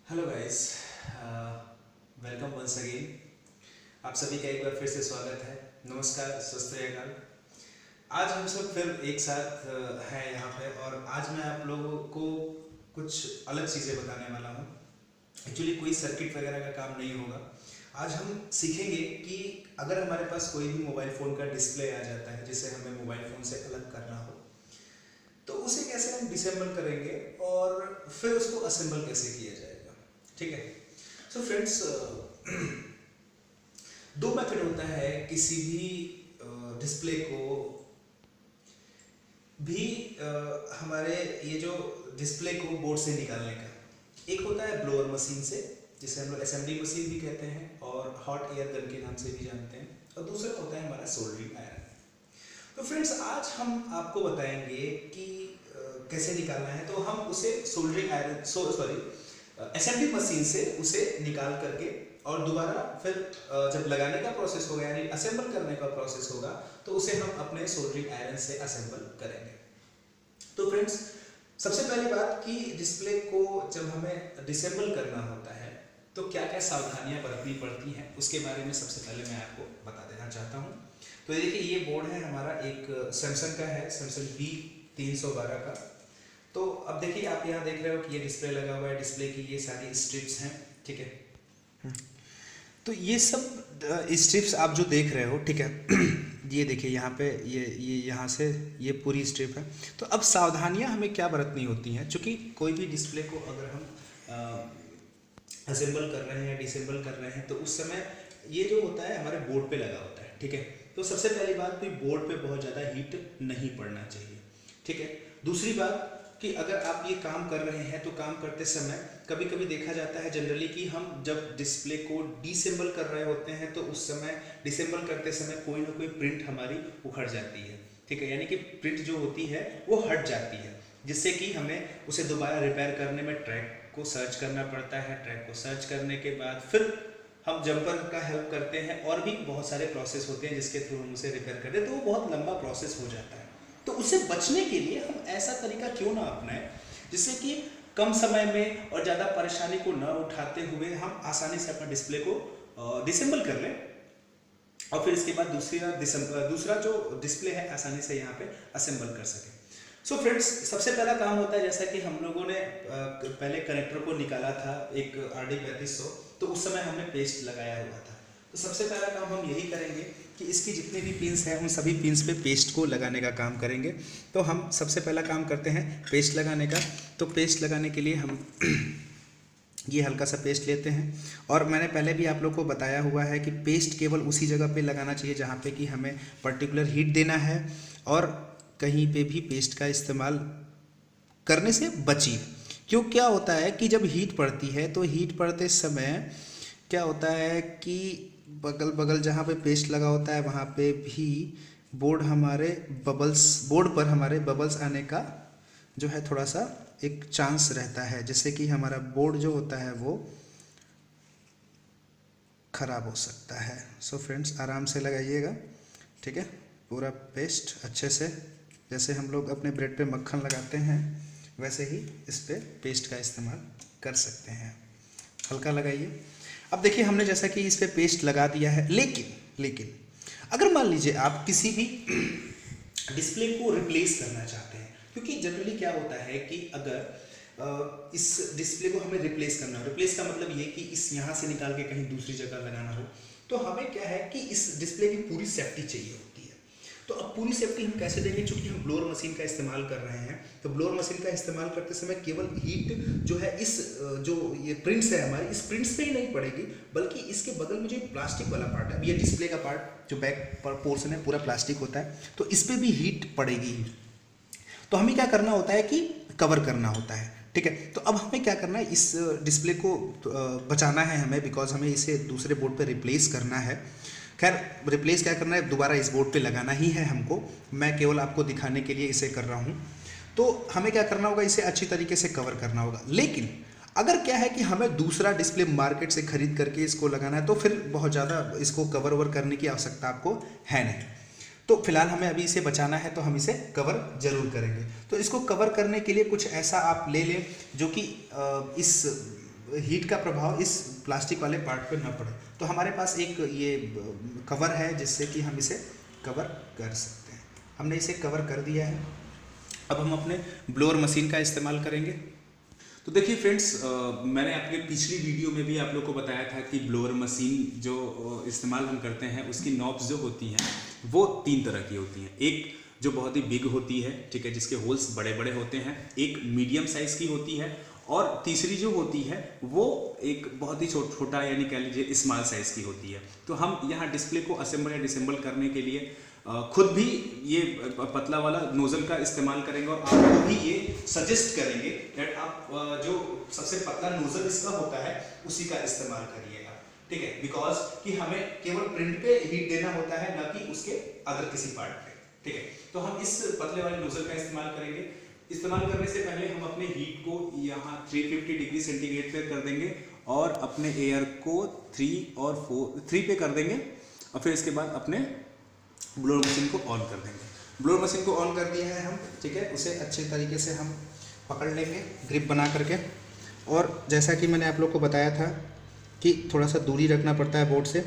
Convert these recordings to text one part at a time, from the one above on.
Hello guys, welcome once again. आप सभी का एक बार फिर से स्वागत है। नमस्कार, सत श्री अकाल। आज हम सब फिर एक साथ हैं यहाँ पे, और आज मैं आप लोगों को कुछ अलग चीज़ें बताने वाला हूँ। एक्चुअली कोई सर्किट वगैरह का काम नहीं होगा। आज हम सीखेंगे कि अगर हमारे पास कोई भी मोबाइल फ़ोन का डिस्प्ले आ जाता है जिसे हमें मोबाइल फ़ोन से अलग करना हो, तो उसे कैसे हम डिसेंबल करेंगे और फिर उसको असेंबल कैसे किया जाएगा। ठीक है। सो फ्रेंड्स, दो मेथड होता है किसी भी डिस्प्ले को भी हमारे ये जो डिस्प्ले को बोर्ड से निकालने का। एक होता है ब्लोअर मशीन से, जिसे हम लोग असेंबली मशीन भी कहते हैं और हॉट एयर गन के नाम से भी जानते हैं, और दूसरा होता है हमारा सोल्डरिंग आयरन। तो फ्रेंड्स, आज हम आपको बताएंगे कि कैसे निकालना है। तो हम उसे soldering iron sorry assembly machine से उसे निकाल करके और दोबारा फिर जब लगाने का प्रोसेस होगा, यानी असेंबल करने का प्रोसेस होगा, तो उसे हम अपने सोल्डरिंग आयरन से असेंबल करेंगे। तो फ्रेंड्स, सबसे पहली बात कि डिस्प्ले को जब हमें डिसेंबल करना होता है तो क्या क्या सावधानियां बरतनी पड़ती हैं, उसके बारे में सबसे पहले मैं आपको बता देना चाहता हूं। तो ये देखिए, ये बोर्ड है हमारा, एक सैमसंग का है, सैमसंग B312 का। तो अब देखिए, आप यहाँ देख रहे हो कि ये डिस्प्ले लगा हुआ है, डिस्प्ले की ये सारी स्ट्रिप्स हैं। ठीक है। तो ये सब स्ट्रिप्स आप जो देख रहे हो, ठीक है, ये देखिए यहाँ पे ये यहाँ से ये पूरी स्ट्रिप है। तो अब सावधानियां हमें क्या बरतनी होती हैं, क्योंकि कोई भी डिस्प्ले को अगर हम असेंबल कर रहे हैं, डिसेंबल कर रहे हैं, तो उस समय ये जो होता है हमारे बोर्ड पे लगा होता है। ठीक है। तो सबसे पहली बात, कोई बोर्ड पे बहुत ज़्यादा हीट नहीं पड़ना चाहिए। ठीक है। दूसरी बात कि अगर आप ये काम कर रहे हैं तो काम करते समय कभी कभी देखा जाता है जनरली कि हम जब डिस्प्ले को डिसेंबल कर रहे होते हैं तो उस समय डिसेंबल करते समय कोई ना कोई प्रिंट हमारी उखड़ जाती है। ठीक है, यानी कि प्रिंट जो होती है वो हट जाती है, जिससे कि हमें उसे दोबारा रिपेयर करने में ट्रैक को सर्च करना पड़ता है। ट्रैक को सर्च करने के बाद फिर हम जंपर का हेल्प करते हैं, और भी बहुत सारे प्रोसेस होते हैं जिसके थ्रू हम उसे रिपेयर करते हैं, तो वो बहुत लंबा प्रोसेस हो जाता है। तो उससे बचने के लिए हम ऐसा तरीका क्यों ना अपनाएं जिससे कि कम समय में और ज़्यादा परेशानी को न उठाते हुए हम आसानी से अपना डिस्प्ले को डिसेंबल कर लें, और फिर इसके बाद दूसरा जो डिस्प्ले है आसानी से यहाँ पे असेंबल कर सकें। सो फ्रेंड्स, सबसे पहला काम होता है, जैसा कि हम लोगों ने पहले कनेक्टर को निकाला था एक RD3500, तो उस समय हमने पेस्ट लगाया हुआ था। तो सबसे पहला काम हम यही करेंगे कि इसकी जितनी भी पिन्स हैं उन सभी पिन्स पे पेस्ट को लगाने का काम करेंगे। तो हम सबसे पहला काम करते हैं पेस्ट लगाने का। तो पेस्ट लगाने के लिए हम ये हल्का सा पेस्ट लेते हैं, और मैंने पहले भी आप लोग को बताया हुआ है कि पेस्ट केवल उसी जगह पे लगाना चाहिए जहाँ पे कि हमें पर्टिकुलर हीट देना है, और कहीं पे भी पेस्ट का इस्तेमाल करने से बचिए। क्यों, क्या होता है कि जब हीट पड़ती है तो हीट पड़ते समय क्या होता है कि बगल बगल जहाँ पे पेस्ट लगा होता है वहाँ पे भी बोर्ड पर हमारे बबल्स आने का जो है थोड़ा सा एक चांस रहता है, जिससे कि हमारा बोर्ड जो होता है वो ख़राब हो सकता है। सो फ्रेंड्स, आराम से लगाइएगा। ठीक है, पूरा पेस्ट अच्छे से, जैसे हम लोग अपने ब्रेड पे मक्खन लगाते हैं वैसे ही इस पे पेस्ट का इस्तेमाल कर सकते हैं। हल्का लगाइए। अब देखिए, हमने जैसा कि इस पे पेस्ट लगा दिया है, लेकिन अगर मान लीजिए आप किसी भी डिस्प्ले को रिप्लेस करना चाहते हैं, क्योंकि जनरली क्या होता है कि अगर इस डिस्प्ले को हमें रिप्लेस करना हो, रिप्लेस का मतलब ये कि इस यहाँ से निकाल के कहीं दूसरी जगह लगाना हो, तो हमें क्या है कि इस डिस्प्ले की पूरी सेफ्टी चाहिए होती है। तो अब पूरी सेफ्टी हम कैसे देंगे, चूंकि हम ब्लोअर मशीन का इस्तेमाल कर रहे हैं, तो ब्लोअर मशीन का इस्तेमाल करते समय केवल हीट जो है इस जो ये प्रिंट्स है हमारी, इस प्रिंट्स पे ही नहीं पड़ेगी, बल्कि इसके बगल में जो प्लास्टिक वाला पार्ट है, ये डिस्प्ले का पार्ट जो बैक पोर्शन है पूरा प्लास्टिक होता है, तो इस पर भी हीट पड़ेगी। तो हमें क्या करना होता है कि कवर करना होता है। ठीक है, तो अब हमें क्या करना है, इस डिस्प्ले को बचाना है हमें, बिकॉज हमें इसे दूसरे बोर्ड पे रिप्लेस करना है। खैर, रिप्लेस क्या करना है, दोबारा इस बोर्ड पे लगाना ही है हमको, मैं केवल आपको दिखाने के लिए इसे कर रहा हूँ। तो हमें क्या करना होगा, इसे अच्छी तरीके से कवर करना होगा। लेकिन अगर क्या है कि हमें दूसरा डिस्प्ले मार्केट से खरीद करके इसको लगाना है, तो फिर बहुत ज़्यादा इसको कवर ओवर करने की आवश्यकता आपको है नहीं। तो फिलहाल हमें अभी इसे बचाना है, तो हम इसे कवर जरूर करेंगे। तो इसको कवर करने के लिए कुछ ऐसा आप ले लें जो कि इस हीट का प्रभाव इस प्लास्टिक वाले पार्ट पे न पड़े। तो हमारे पास एक ये कवर है जिससे कि हम इसे कवर कर सकते हैं। हमने इसे कवर कर दिया है। अब हम अपने ब्लोअर मशीन का इस्तेमाल करेंगे। तो देखिए फ्रेंड्स, मैंने अपने पिछली वीडियो में भी आप लोग को बताया था कि ब्लोअर मशीन जो इस्तेमाल हम करते हैं उसकी नॉब्स जो होती हैं वो 3 तरह की होती हैं। एक जो बहुत ही बिग होती है, ठीक है, जिसके होल्स बड़े बड़े होते हैं, एक मीडियम साइज़ की होती है, और तीसरी जो होती है वो एक बहुत ही छोटा यानी कह लीजिए स्मॉल साइज़ की होती है। तो हम यहाँ डिस्प्ले को असेंबल या डिसेंबल करने के लिए खुद भी ये पतला वाला नोजल का इस्तेमाल करेंगे और आपको भी ये सजेस्ट करेंगे दैट आप जो सबसे पतला नोजल इसका होता है उसी का इस्तेमाल करिएगा, ठीक है, बिकॉज कि हमें केवल प्रिंट पे हीट देना होता है, ना कि उसके अदर किसी पार्ट पे, ठीक है। तो हम इस पतले वाले नोजल का इस्तेमाल करेंगे। इस्तेमाल करने से पहले हम अपने हीट को यहाँ 350 डिग्री सेंटीग्रेड पे कर देंगे और अपने एयर को 3 पे कर देंगे, और फिर इसके बाद अपने ब्लोअर मशीन को ऑन कर देंगे। ब्लोअर मशीन को ऑन कर दिया है हम, ठीक है। उसे अच्छे तरीके से हम पकड़ लेंगे ग्रिप बना करके, और जैसा कि मैंने आप लोग को बताया था कि थोड़ा सा दूरी रखना पड़ता है बोर्ड से।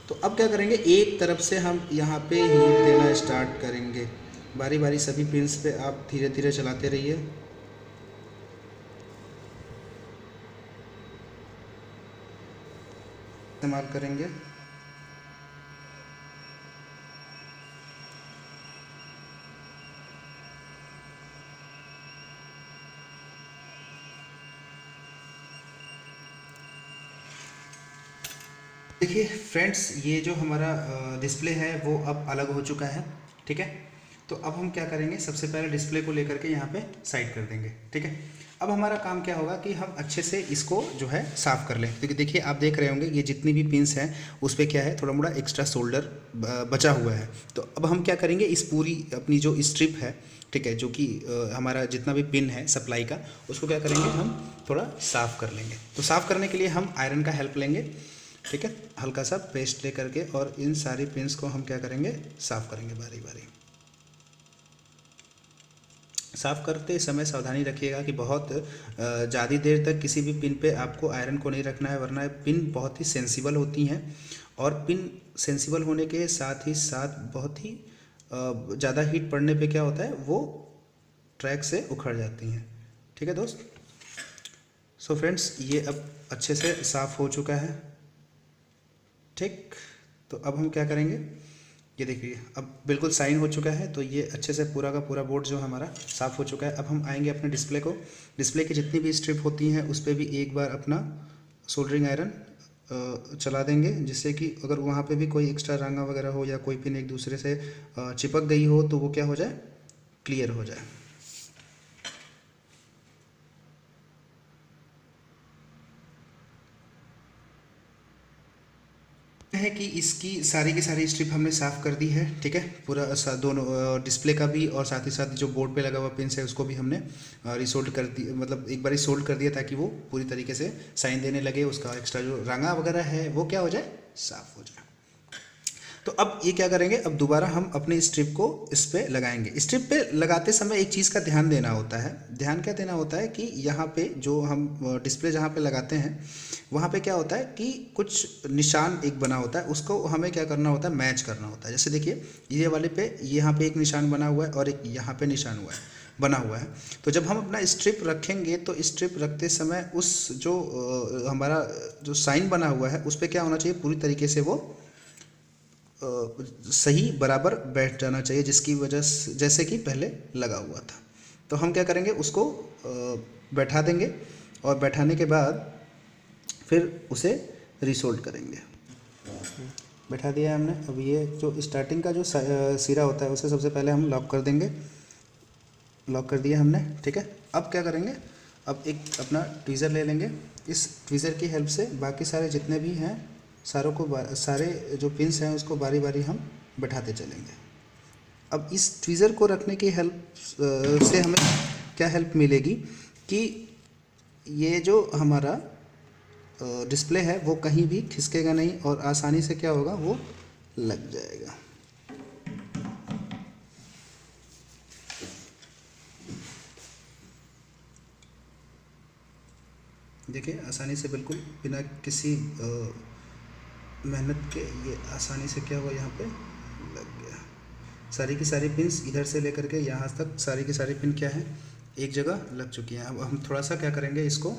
तो अब क्या करेंगे, एक तरफ से हम यहाँ पे हीट देना स्टार्ट करेंगे। बारी बारी सभी पिंस पे आप धीरे धीरे चलाते रहिए। इस्तेमाल करेंगे। देखिए फ्रेंड्स, ये जो हमारा डिस्प्ले है वो अब अलग हो चुका है, ठीक है। तो अब हम क्या करेंगे, सबसे पहले डिस्प्ले को लेकर के यहाँ पे साइड कर देंगे, ठीक है। अब हमारा काम क्या होगा कि हम अच्छे से इसको जो है साफ़ कर लें, क्योंकि देखिए आप देख रहे होंगे ये जितनी भी पिंस हैं उस पर क्या है, थोड़ा मोड़ा एक्स्ट्रा शोल्डर बचा हुआ है। तो अब हम क्या करेंगे, इस पूरी अपनी जो स्ट्रिप है, ठीक है, जो कि हमारा जितना भी पिन है सप्लाई का, उसको क्या करेंगे, हम थोड़ा साफ़ कर लेंगे। तो साफ़ करने के लिए हम आयरन का हेल्प लेंगे, ठीक है। हल्का सा पेस्ट ले करके और इन सारी पिंस को हम क्या करेंगे, साफ़ करेंगे बारी बारी। साफ़ करते समय सावधानी रखिएगा कि बहुत ज़्यादा देर तक किसी भी पिन पे आपको आयरन को नहीं रखना है, वरना पिन बहुत ही सेंसिबल होती हैं, और पिन सेंसिबल होने के साथ ही साथ बहुत ही ज़्यादा हीट पड़ने पे क्या होता है, वो ट्रैक से उखड़ जाती हैं, ठीक है दोस्त। सो फ्रेंड्स, ये अब अच्छे से साफ़ हो चुका है, ठीक। तो अब हम क्या करेंगे, ये देखिए अब बिल्कुल साइन हो चुका है। तो ये अच्छे से पूरा का पूरा बोर्ड जो हमारा साफ़ हो चुका है। अब हम आएंगे अपने डिस्प्ले की जितनी भी स्ट्रिप होती हैं उस पर भी एक बार अपना सोल्डरिंग आयरन चला देंगे, जिससे कि अगर वहाँ पे भी कोई एक्स्ट्रा रांगा वगैरह हो या कोई पिन एक दूसरे से चिपक गई हो तो वो क्या हो जाए, क्लियर हो जाए। है कि इसकी सारी की सारी स्ट्रिप हमने साफ़ कर दी है, ठीक है। पूरा दोनों डिस्प्ले का भी और साथ ही साथ जो बोर्ड पे लगा हुआ पिन है उसको भी हमने रिसोल्ड कर दी, मतलब एक बार ही सोल्ड कर दिया ताकि वो पूरी तरीके से साइन देने लगे, उसका एक्स्ट्रा जो रंगा वगैरह है वो क्या हो जाए, साफ़ हो जाए। तो अब ये क्या करेंगे, अब दोबारा हम अपनी स्ट्रिप को इस पर लगाएंगे। स्ट्रिप पे लगाते समय एक चीज़ का ध्यान देना होता है। ध्यान क्या देना होता है कि यहाँ पे जो हम डिस्प्ले जहाँ पे लगाते हैं वहाँ पे क्या होता है कि कुछ निशान एक बना होता है, उसको हमें क्या करना होता है, मैच करना होता है। जैसे देखिए ये वाले पे यहाँ पे एक निशान बना हुआ है और एक यहाँ पे निशान बना हुआ है। तो जब हम अपना स्ट्रिप रखेंगे तो स्ट्रिप रखते समय उस जो हमारा जो साइन बना हुआ है उस पर क्या होना चाहिए, पूरी तरीके से वो सही बराबर बैठ जाना चाहिए, जिसकी वजह से जैसे कि पहले लगा हुआ था। तो हम क्या करेंगे, उसको बैठा देंगे और बैठाने के बाद फिर उसे रिसोल्ड करेंगे। बैठा दिया हमने। अब ये जो स्टार्टिंग का जो सिरा होता है उसे सबसे पहले हम लॉक कर देंगे। लॉक कर दिया हमने, ठीक है। अब क्या करेंगे, अब एक अपना ट्वीज़र ले लेंगे। इस ट्वीज़र की हेल्प से बाकी सारे जितने भी हैं सारे जो पिंस हैं उसको बारी बारी हम बैठाते चलेंगे। अब इस ट्वीज़र को रखने की हेल्प से हमें क्या हेल्प मिलेगी कि ये जो हमारा डिस्प्ले है वो कहीं भी खिसकेगा नहीं और आसानी से क्या होगा, वो लग जाएगा। देखिए आसानी से बिल्कुल बिना किसी मेहनत के ये आसानी से क्या हुआ, यहाँ पे लग गया। सारी की सारी पिन्स इधर से लेकर के यहाँ तक सारी की सारी पिन क्या है, एक जगह लग चुकी हैं। अब हम थोड़ा सा क्या करेंगे, इसको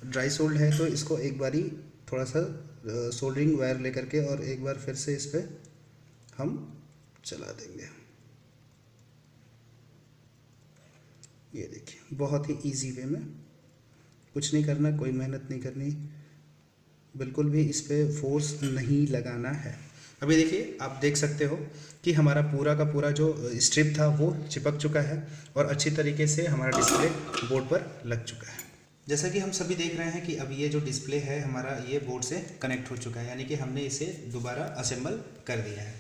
ड्राई सोल्ड है तो इसको एक बारी थोड़ा सा सोल्डरिंग वायर लेकर के और एक बार फिर से इस पर हम चला देंगे। ये देखिए बहुत ही इजी वे में, कुछ नहीं करना, कोई मेहनत नहीं करनी, बिल्कुल भी इस पे फोर्स नहीं लगाना है। अभी देखिए आप देख सकते हो कि हमारा पूरा का पूरा जो स्ट्रिप था वो चिपक चुका है और अच्छी तरीके से हमारा डिस्प्ले बोर्ड पर लग चुका है। जैसा कि हम सभी देख रहे हैं कि अब ये जो डिस्प्ले है हमारा ये बोर्ड से कनेक्ट हो चुका है, यानी कि हमने इसे दोबारा असेंबल कर दिया है।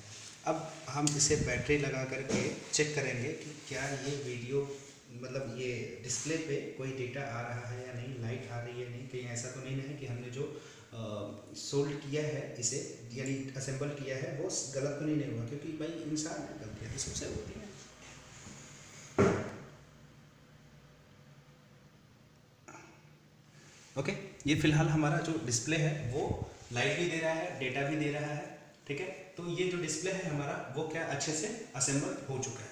अब हम इसे बैटरी लगा करके चेक करेंगे कि क्या ये वीडियो मतलब ये डिस्प्ले पे कोई डेटा आ रहा है या नहीं, लाइट आ रही है नहीं, कहीं ऐसा तो नहीं है कि हमने जो सोल्ड किया है इसे यानी असेंबल किया है वो गलत तो नहीं हुआ, क्योंकि भाई इंसान है, गलतियाँ तो सबसे होती हैं। ओके, ये फिलहाल हमारा जो डिस्प्ले है वो लाइट भी दे रहा है, डेटा भी दे रहा है, ठीक है। तो ये जो डिस्प्ले है हमारा वो क्या अच्छे से असेंबल हो चुका है।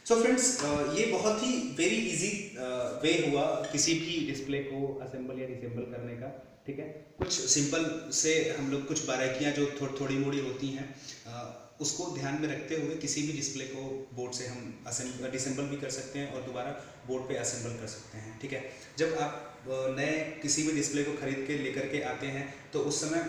सो फ्रेंड्स, ये बहुत ही वेरी इजी वे हुआ किसी भी डिस्प्ले को असेंबल या डिसेंबल करने का, ठीक है। कुछ सिंपल से हम लोग कुछ बारीकियां जो थोड़ी मोड़ी होती हैं उसको ध्यान में रखते हुए किसी भी डिस्प्ले को बोर्ड से हम डिसेंबल भी कर सकते हैं और दोबारा बोर्ड पे असेंबल कर सकते हैं, ठीक है। जब आप नए किसी भी डिस्प्ले को खरीद के लेकर के आते हैं तो उस समय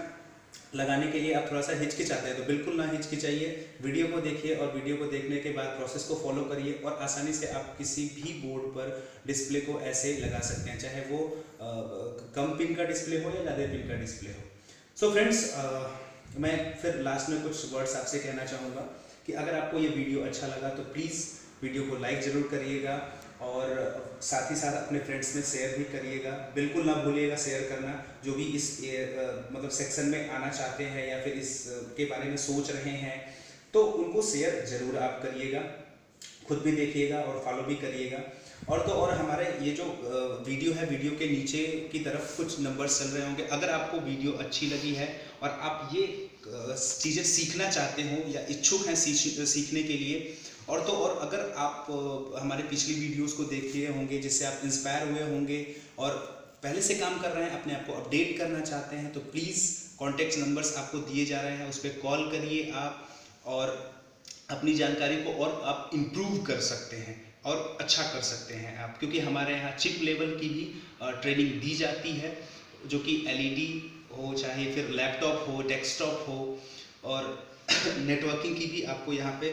लगाने के लिए आप थोड़ा सा हिचकिचाते हैं, तो बिल्कुल ना हिचकिचाइए, वीडियो को देखिए और वीडियो को देखने के बाद प्रोसेस को फॉलो करिए और आसानी से आप किसी भी बोर्ड पर डिस्प्ले को ऐसे लगा सकते हैं, चाहे वो कम पिन का डिस्प्ले हो या ज़्यादा पिन का डिस्प्ले हो। सो फ्रेंड्स, मैं फिर लास्ट में कुछ वर्ड्स आपसे कहना चाहूँगा कि अगर आपको ये वीडियो अच्छा लगा तो प्लीज़ वीडियो को लाइक ज़रूर करिएगा और साथ ही साथ अपने फ्रेंड्स में शेयर भी करिएगा। बिल्कुल ना भूलिएगा शेयर करना, जो भी इस मतलब सेक्शन में आना चाहते हैं या फिर इस के बारे में सोच रहे हैं तो उनको शेयर ज़रूर आप करिएगा, खुद भी देखिएगा और फॉलो भी करिएगा। और तो और हमारे ये जो वीडियो है, वीडियो के नीचे की तरफ कुछ नंबर्स चल रहे होंगे। अगर आपको वीडियो अच्छी लगी है और आप ये चीज़ें सीखना चाहते हो या इच्छुक हैं सीखने के लिए, और तो और अगर आप हमारे पिछली वीडियोस को देखे होंगे जिससे आप इंस्पायर हुए होंगे और पहले से काम कर रहे हैं, अपने आप को अपडेट करना चाहते हैं, तो प्लीज़ कॉन्टैक्ट नंबर्स आपको दिए जा रहे हैं, उस पर कॉल करिए आप और अपनी जानकारी को और आप इम्प्रूव कर सकते हैं और अच्छा कर सकते हैं आप, क्योंकि हमारे यहाँ चिप लेवल की भी ट्रेनिंग दी जाती है, जो कि LED हो चाहे फिर लैपटॉप हो, डेस्कटॉप हो, और नेटवर्किंग की भी आपको यहाँ पे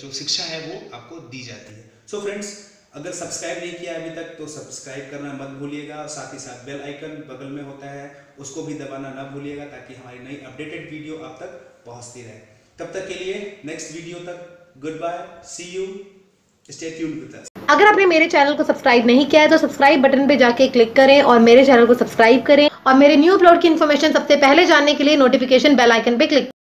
जो शिक्षा है वो आपको दी जाती है। सो फ्रेंड्स, अगर सब्सक्राइब नहीं किया अभी तक तो सब्सक्राइब करना मत भूलिएगा, साथ ही साथ बेल आइकन बगल में होता है उसको भी दबाना ना भूलिएगा, ताकि हमारी नई अपडेटेड वीडियो आप तक पहुँचती रहे। तब तक के लिए नेक्स्ट वीडियो तक good bye, see you, stay tuned with us. अगर आपने मेरे चैनल को सब्सक्राइब नहीं किया है तो सब्सक्राइब बटन पे जाके क्लिक करें और मेरे चैनल को सब्सक्राइब करें और मेरे न्यू अपलोड की इन्फॉर्मेशन सबसे पहले जानने के लिए नोटिफिकेशन बेल आइकन पे क्लिक